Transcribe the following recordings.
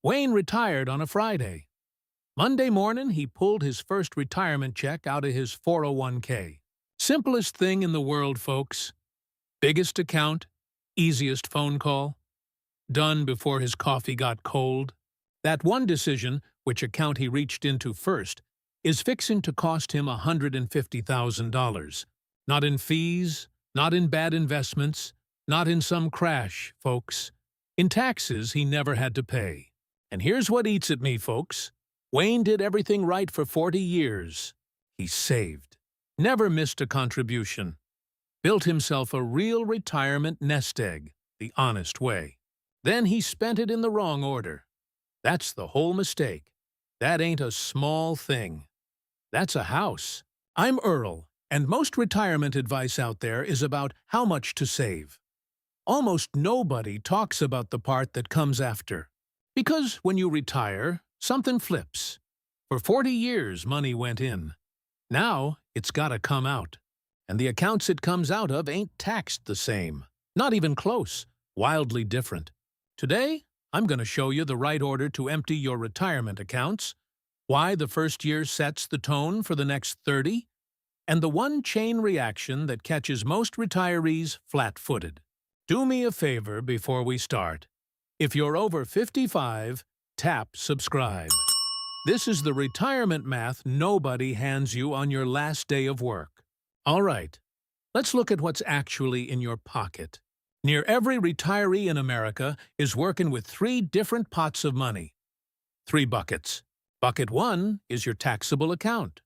Wayne retired on a Friday. Monday morning, he pulled his first retirement check out of his 401k. Simplest thing in the world, folks. Biggest account, easiest phone call. Done before his coffee got cold. That one decision, which account he reached into first, is fixing to cost him $150,000. Not in fees, not in bad investments, not in some crash, folks. In taxes he never had to pay. And here's what eats at me, folks. Wayne did everything right for 40 years. He saved. Never missed a contribution. Built himself a real retirement nest egg, the honest way. Then he spent it in the wrong order. That's the whole mistake. That ain't a small thing. That's a house. I'm Earl, and most retirement advice out there is about how much to save. Almost nobody talks about the part that comes after. Because when you retire, something flips. For 40 years, money went in. Now, it's gotta come out. And the accounts it comes out of ain't taxed the same. Not even close. Wildly different. Today, I'm gonna show you the right order to empty your retirement accounts, why the first year sets the tone for the next 30, and the one chain reaction that catches most retirees flat-footed. Do me a favor before we start. If you're over 55, tap subscribe. This is the retirement math nobody hands you on your last day of work. All right, let's look at what's actually in your pocket. Near every retiree in America is working with 3 different pots of money. 3 buckets. Bucket 1 is your taxable account.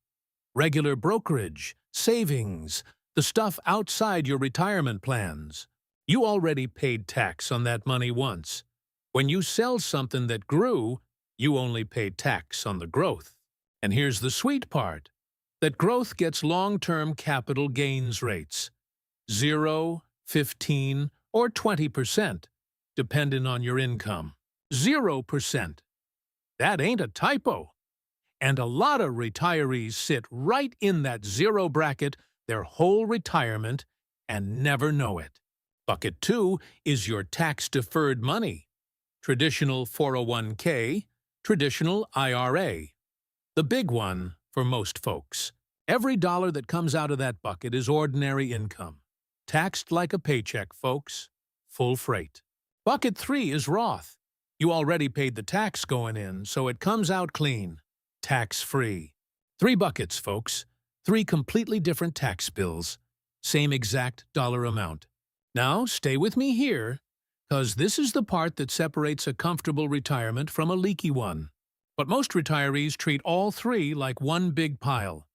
Regular brokerage, savings, the stuff outside your retirement plans. You already paid tax on that money once. When you sell something that grew, you only pay tax on the growth. And here's the sweet part. That growth gets long-term capital gains rates. 0, 15, or 20%, depending on your income. 0%. That ain't a typo. And a lot of retirees sit right in that 0 bracket their whole retirement and never know it. Bucket 2 is your tax-deferred money. Traditional 401k, traditional IRA. The big one for most folks. Every dollar that comes out of that bucket is ordinary income. Taxed like a paycheck, folks. Full freight. Bucket 3 is Roth. You already paid the tax going in, so it comes out clean. Tax-free. 3 buckets, folks. 3 completely different tax bills. Same exact dollar amount. Now, stay with me here, because this is the part that separates a comfortable retirement from a leaky one. But most retirees treat all 3 like one big pile.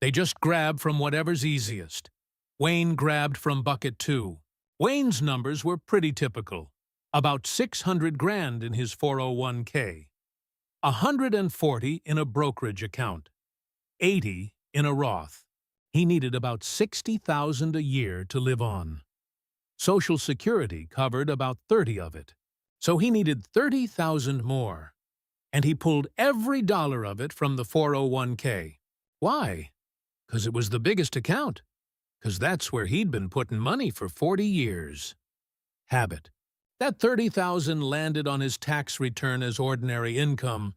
They just grab from whatever's easiest. Wayne grabbed from bucket 2. Wayne's numbers were pretty typical. About 600 grand in his 401k. 140 in a brokerage account. 80 in a Roth. He needed about $60,000 a year to live on. Social Security covered about 30 of it, so he needed $30,000 more. And he pulled every dollar of it from the 401k. Why? 'Cause it was the biggest account. 'Cause that's where he'd been putting money for 40 years. Habit. That $30,000 landed on his tax return as ordinary income,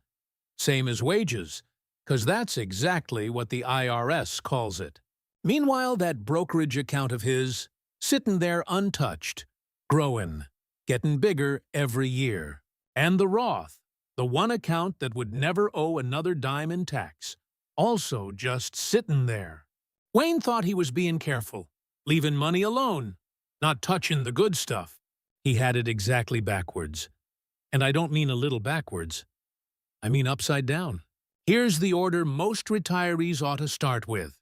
same as wages, 'cause that's exactly what the IRS calls it. Meanwhile, that brokerage account of his, sitting there untouched, growing, getting bigger every year. And the Roth, the one account that would never owe another dime in tax, also just sitting there. Wayne thought he was being careful, leaving money alone, not touching the good stuff. He had it exactly backwards. And I don't mean a little backwards. I mean upside down. Here's the order most retirees ought to start with.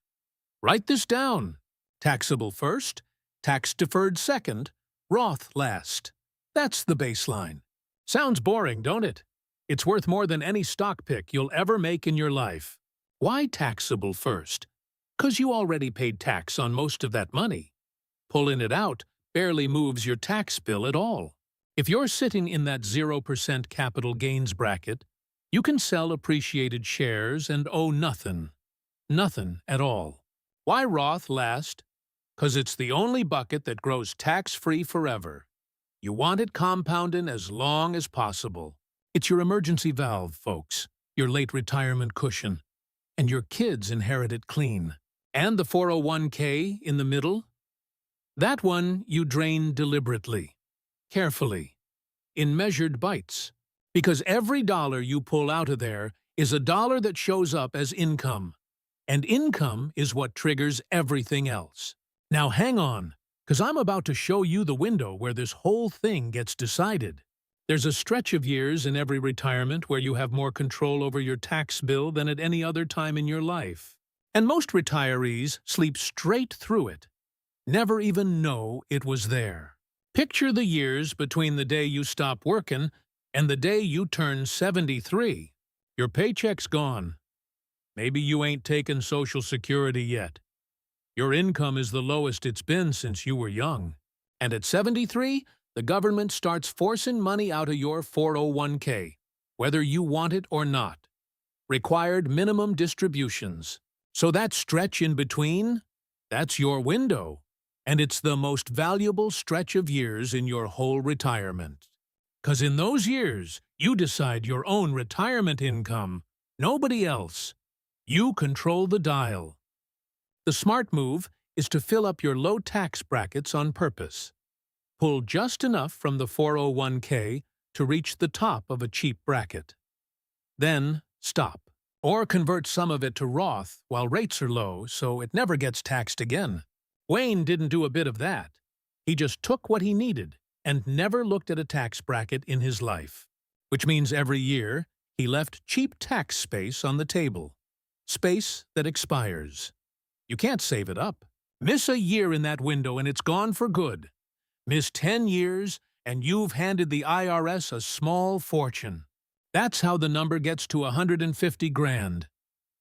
Write this down. Taxable first, tax-deferred second, Roth last. That's the baseline. Sounds boring, don't it? It's worth more than any stock pick you'll ever make in your life. Why taxable first? 'Cause you already paid tax on most of that money. Pulling it out barely moves your tax bill at all. If you're sitting in that 0% capital gains bracket, you can sell appreciated shares and owe nothing. Nothing at all. Why Roth last? 'Cause it's the only bucket that grows tax-free forever. You want it compounding as long as possible. It's your emergency valve, folks, your late retirement cushion, and your kids inherit it clean. And the 401k in the middle? That one you drain deliberately, carefully, in measured bites. Because every dollar you pull out of there is a dollar that shows up as income. And income is what triggers everything else. Now hang on, because I'm about to show you the window where this whole thing gets decided. There's a stretch of years in every retirement where you have more control over your tax bill than at any other time in your life. And most retirees sleep straight through it, never even know it was there. Picture the years between the day you stop working and the day you turn 73. Your paycheck's gone. Maybe you ain't taken Social Security yet. Your income is the lowest it's been since you were young. And at 73, the government starts forcing money out of your 401k, whether you want it or not. Required minimum distributions. So that stretch in between, that's your window. And it's the most valuable stretch of years in your whole retirement. 'Cause in those years, you decide your own retirement income, nobody else. You control the dial. The smart move is to fill up your low tax brackets on purpose. Pull just enough from the 401k to reach the top of a cheap bracket. Then stop. Or convert some of it to Roth while rates are low so it never gets taxed again. Wayne didn't do a bit of that. He just took what he needed and never looked at a tax bracket in his life. Which means every year, he left cheap tax space on the table. Space that expires. You can't save it up. Miss a year in that window and it's gone for good. Miss 10 years and you've handed the IRS a small fortune. That's how the number gets to 150 grand.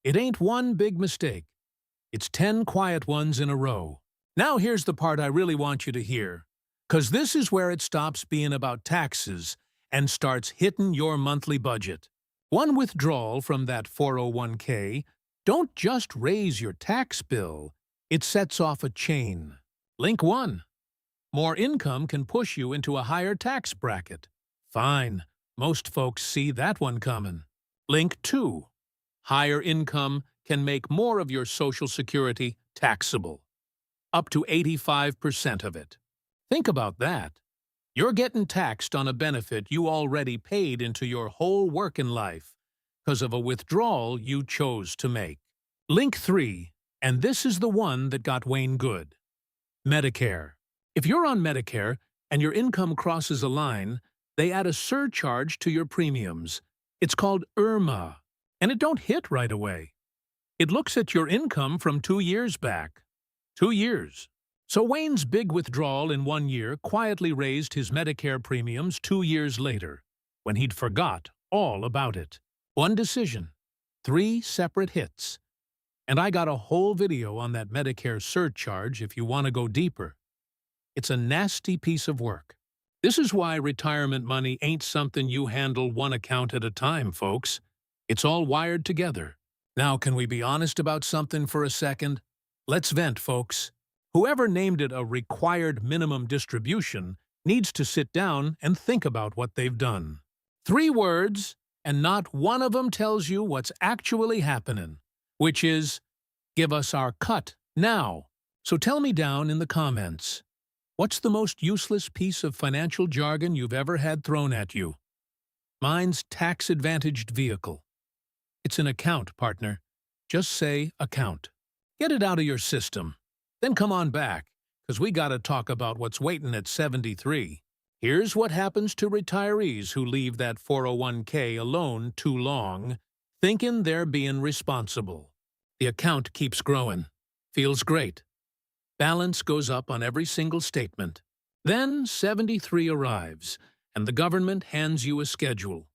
It ain't one big mistake. It's 10 quiet ones in a row. Now here's the part I really want you to hear. 'Cause this is where it stops being about taxes and starts hitting your monthly budget. One withdrawal from that 401k don't just raise your tax bill, it sets off a chain. Link 1. More income can push you into a higher tax bracket. Fine, most folks see that one coming. Link 2. Higher income can make more of your Social Security taxable. Up to 85% of it. Think about that. You're getting taxed on a benefit you already paid into your whole working life because of a withdrawal you chose to make. Link 3, and this is the one that got Wayne good. Medicare. If you're on Medicare and your income crosses a line, they add a surcharge to your premiums. It's called IRMAA, and it don't hit right away. It looks at your income from 2 years back. 2 years. So Wayne's big withdrawal in 1 year quietly raised his Medicare premiums 2 years later, when he'd forgot all about it. One decision, 3 separate hits. And I got a whole video on that Medicare surcharge if you want to go deeper. It's a nasty piece of work. This is why retirement money ain't something you handle one account at a time, folks. It's all wired together. Now, can we be honest about something for a second? Let's vent, folks. Whoever named it a required minimum distribution needs to sit down and think about what they've done. 3 words, and not one of them tells you what's actually happening, which is, give us our cut now. So tell me down in the comments, what's the most useless piece of financial jargon you've ever had thrown at you? Mine's tax-advantaged vehicle. It's an account, partner. Just say account. Get it out of your system. Then come on back, because we gotta talk about what's waiting at 73. Here's what happens to retirees who leave that 401k alone too long, thinking they're being responsible. The account keeps growing. Feels great. Balance goes up on every single statement. Then 73 arrives, and the government hands you a schedule.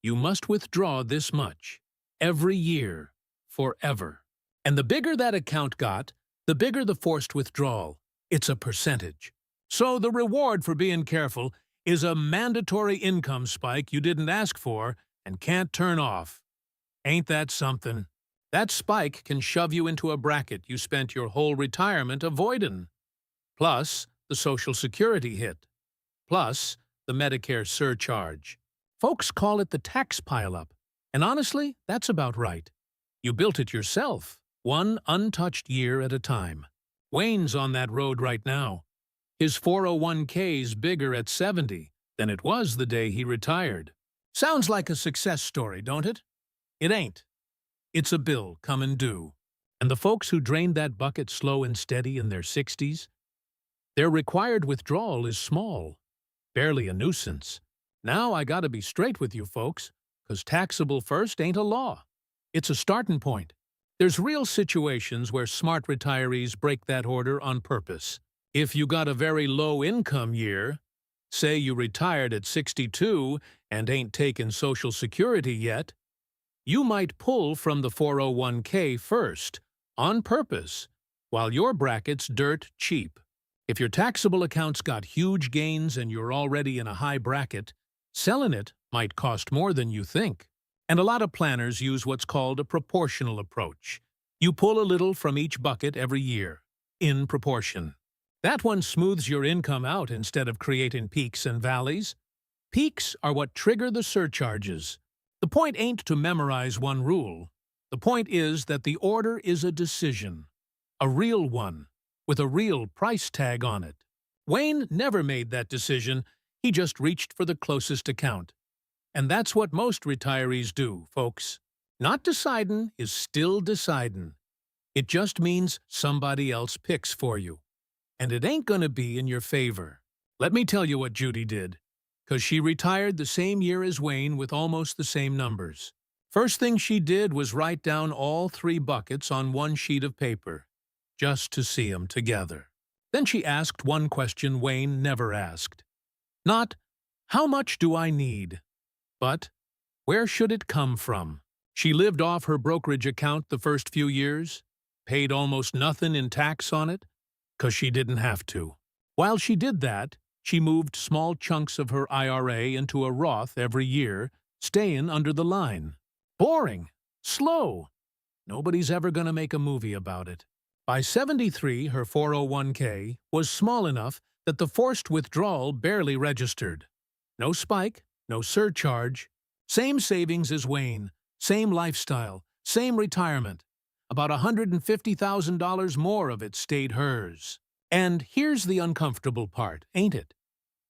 You must withdraw this much, every year, forever. And the bigger that account got, the bigger the forced withdrawal. It's a percentage. So the reward for being careful is a mandatory income spike you didn't ask for and can't turn off. Ain't that something? That spike can shove you into a bracket you spent your whole retirement avoiding. Plus the Social Security hit. Plus the Medicare surcharge. Folks call it the tax pileup, and honestly, that's about right. You built it yourself, one untouched year at a time. Wayne's on that road right now. His 401k's bigger at 70 than it was the day he retired. Sounds like a success story, don't it? It ain't. It's a bill coming due. And the folks who drained that bucket slow and steady in their 60s, their required withdrawal is small, barely a nuisance. Now I gotta be straight with you folks, 'cause taxable first ain't a law. It's a starting point. There's real situations where smart retirees break that order on purpose. If you got a very low-income year, say you retired at 62 and ain't taken Social Security yet, you might pull from the 401k first, on purpose, while your bracket's dirt cheap. If your taxable account's got huge gains and you're already in a high bracket, selling it might cost more than you think. And a lot of planners use what's called a proportional approach. You pull a little from each bucket every year, in proportion. That one smooths your income out instead of creating peaks and valleys. Peaks are what trigger the surcharges. The point ain't to memorize one rule. The point is that the order is a decision, a real one, with a real price tag on it. Wayne never made that decision, he just reached for the closest account. And that's what most retirees do, folks. Not decidin' is still decidin'. It just means somebody else picks for you. And it ain't gonna be in your favor. Let me tell you what Judy did, 'cause she retired the same year as Wayne with almost the same numbers. First thing she did was write down all 3 buckets on one sheet of paper, just to see 'em together. Then she asked one question Wayne never asked. Not, how much do I need? But, where should it come from? She lived off her brokerage account the first few years, paid almost nothing in tax on it, 'cause she didn't have to. While she did that, she moved small chunks of her IRA into a Roth every year, staying under the line. Boring. Slow. Nobody's ever gonna make a movie about it. By 73, her 401k was small enough that the forced withdrawal barely registered. No spike, no surcharge, same savings as Wayne, same lifestyle, same retirement. About $150,000 more of it stayed hers. And here's the uncomfortable part, ain't it?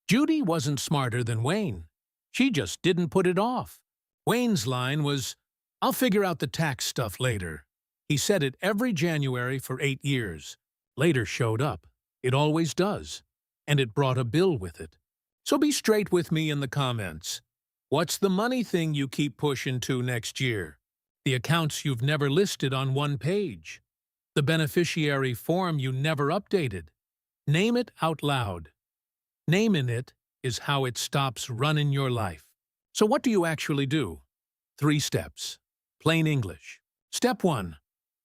Judy wasn't smarter than Wayne. She just didn't put it off. Wayne's line was, "I'll figure out the tax stuff later." He said it every January for 8 years. Later showed up. It always does. And it brought a bill with it. So be straight with me in the comments. What's the money thing you keep pushing to next year? The accounts you've never listed on one page? The beneficiary form you never updated? Name it out loud. Naming it is how it stops running your life. So what do you actually do? 3 steps. Plain English. Step 1.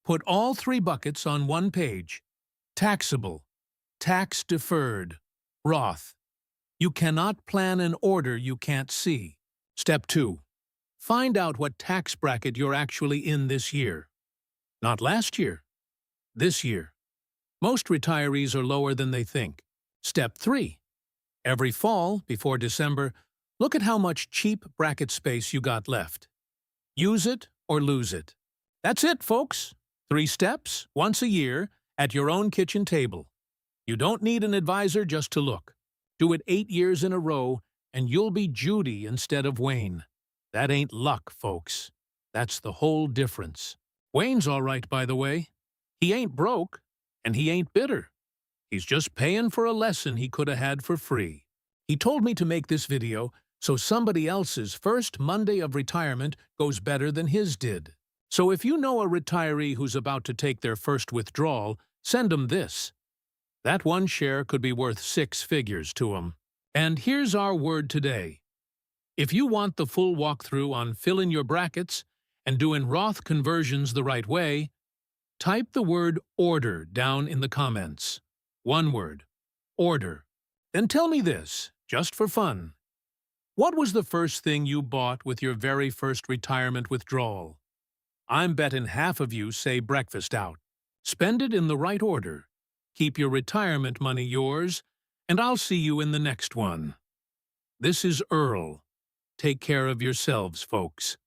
Put all 3 buckets on one page. Taxable. Tax-deferred. Roth. You cannot plan an order you can't see. Step 2. Find out what tax bracket you're actually in this year. Not last year. This year. Most retirees are lower than they think. Step 3. Every fall, before December, look at how much cheap bracket space you got left. Use it or lose it. That's it, folks. 3 steps, once a year, at your own kitchen table. You don't need an advisor just to look. Do it 8 years in a row, and you'll be Judy instead of Wayne. That ain't luck, folks. That's the whole difference. Wayne's all right, by the way. He ain't broke, and he ain't bitter. He's just paying for a lesson he could have had for free. He told me to make this video so somebody else's first Monday of retirement goes better than his did. So if you know a retiree who's about to take their first withdrawal, send 'em this. That one share could be worth 6 figures to 'em. And here's our word today. If you want the full walkthrough on filling your brackets and doing Roth conversions the right way, type the word order down in the comments. One word. Order. Then tell me this, just for fun. What was the first thing you bought with your very first retirement withdrawal? I'm betting half of you say breakfast out. Spend it in the right order. Keep your retirement money yours, and I'll see you in the next one. This is Earl. take care of yourselves, folks.